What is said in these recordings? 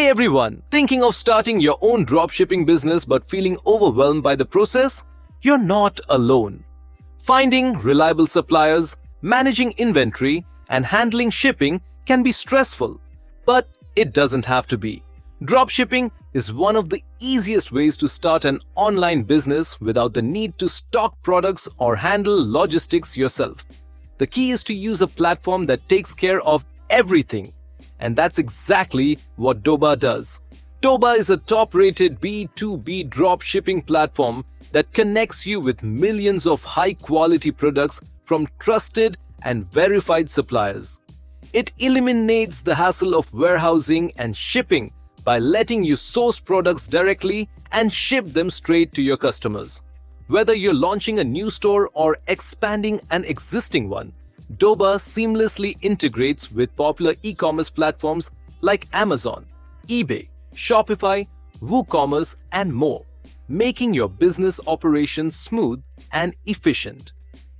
Hey everyone, thinking of starting your own dropshipping business but feeling overwhelmed by the process? You're not alone. Finding reliable suppliers, managing inventory, and handling shipping can be stressful, but it doesn't have to be. Dropshipping is one of the easiest ways to start an online business without the need to stock products or handle logistics yourself. The key is to use a platform that takes care of everything. And that's exactly what Doba does. Doba is a top-rated B2B dropshipping platform that connects you with millions of high-quality products from trusted and verified suppliers. It eliminates the hassle of warehousing and shipping by letting you source products directly and ship them straight to your customers. Whether you're launching a new store or expanding an existing one, Doba seamlessly integrates with popular e-commerce platforms like Amazon, eBay, Shopify, WooCommerce, and more, making your business operations smooth and efficient.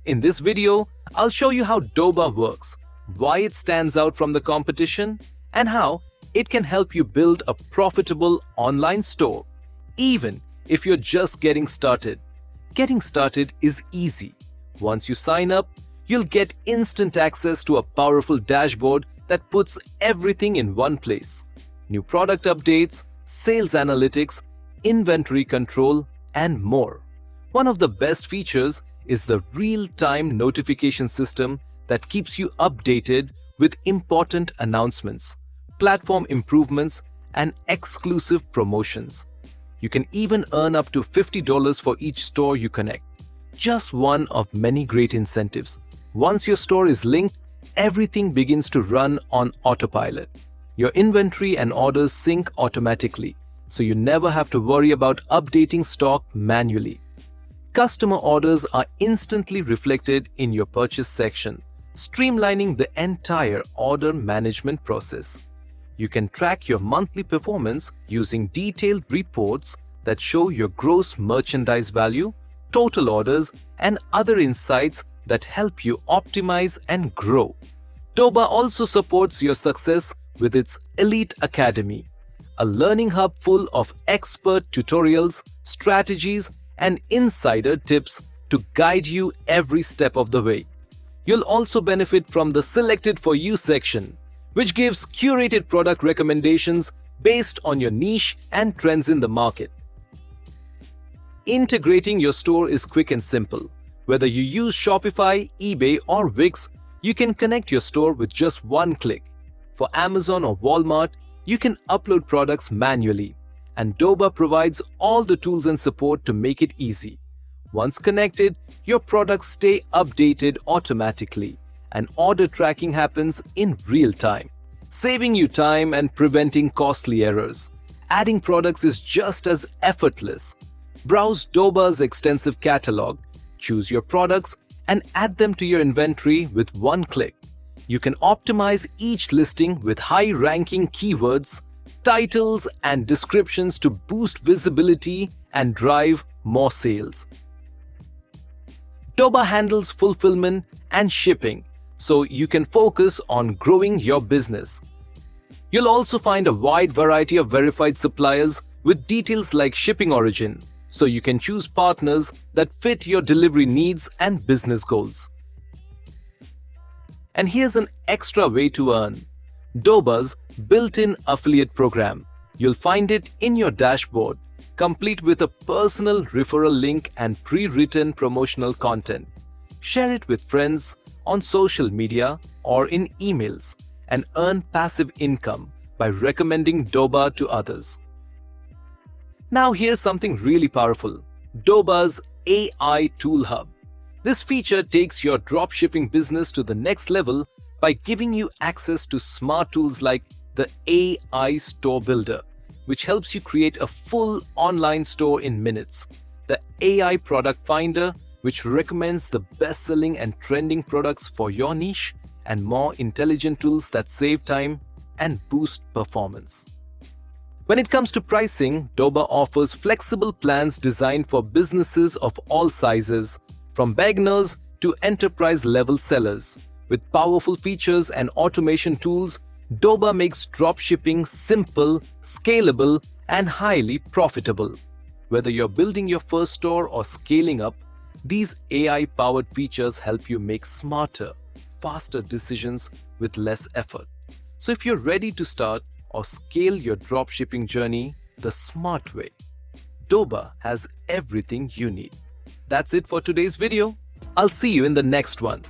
In this video, I'll show you how Doba works, why it stands out from the competition, and how it can help you build a profitable online store, even if you're just getting started. Getting started is easy. Once you sign up, you'll get instant access to a powerful dashboard that puts everything in one place. New product updates, sales analytics, inventory control, and more. One of the best features is the real-time notification system that keeps you updated with important announcements, platform improvements, and exclusive promotions. You can even earn up to $50 for each store you connect. Just one of many great incentives. Once your store is linked, everything begins to run on autopilot. Your inventory and orders sync automatically, so you never have to worry about updating stock manually. Customer orders are instantly reflected in your purchase section, streamlining the entire order management process. You can track your monthly performance using detailed reports that show your gross merchandise value, total orders, and other insights that help you optimize and grow. Doba also supports your success with its Elite Academy, a learning hub full of expert tutorials, strategies, and insider tips to guide you every step of the way. You'll also benefit from the Selected for You section, which gives curated product recommendations based on your niche and trends in the market. Integrating your store is quick and simple. Whether you use Shopify, eBay, or Wix, you can connect your store with just one click. For Amazon or Walmart, you can upload products manually, and Doba provides all the tools and support to make it easy. Once connected, your products stay updated automatically, and order tracking happens in real time, saving you time and preventing costly errors. Adding products is just as effortless. Browse Doba's extensive catalog, choose your products, and add them to your inventory with one click. You can optimize each listing with high-ranking keywords, titles, and descriptions to boost visibility and drive more sales. Doba handles fulfillment and shipping, so you can focus on growing your business. You'll also find a wide variety of verified suppliers with details like shipping origin, so you can choose partners that fit your delivery needs and business goals. And here's an extra way to earn. Doba's built-in affiliate program. You'll find it in your dashboard, complete with a personal referral link and pre-written promotional content. Share it with friends on social media or in emails and earn passive income by recommending Doba to others. Now here's something really powerful, Doba's AI Tool Hub. This feature takes your dropshipping business to the next level by giving you access to smart tools like the AI Store Builder, which helps you create a full online store in minutes, the AI Product Finder, which recommends the best-selling and trending products for your niche, and more intelligent tools that save time and boost performance. When it comes to pricing, Doba offers flexible plans designed for businesses of all sizes, from beginners to enterprise-level sellers. With powerful features and automation tools, Doba makes dropshipping simple, scalable, and highly profitable. Whether you're building your first store or scaling up, these AI-powered features help you make smarter, faster decisions with less effort. So if you're ready to start or scale your dropshipping journey the smart way, Doba has everything you need. That's it for today's video. I'll see you in the next one.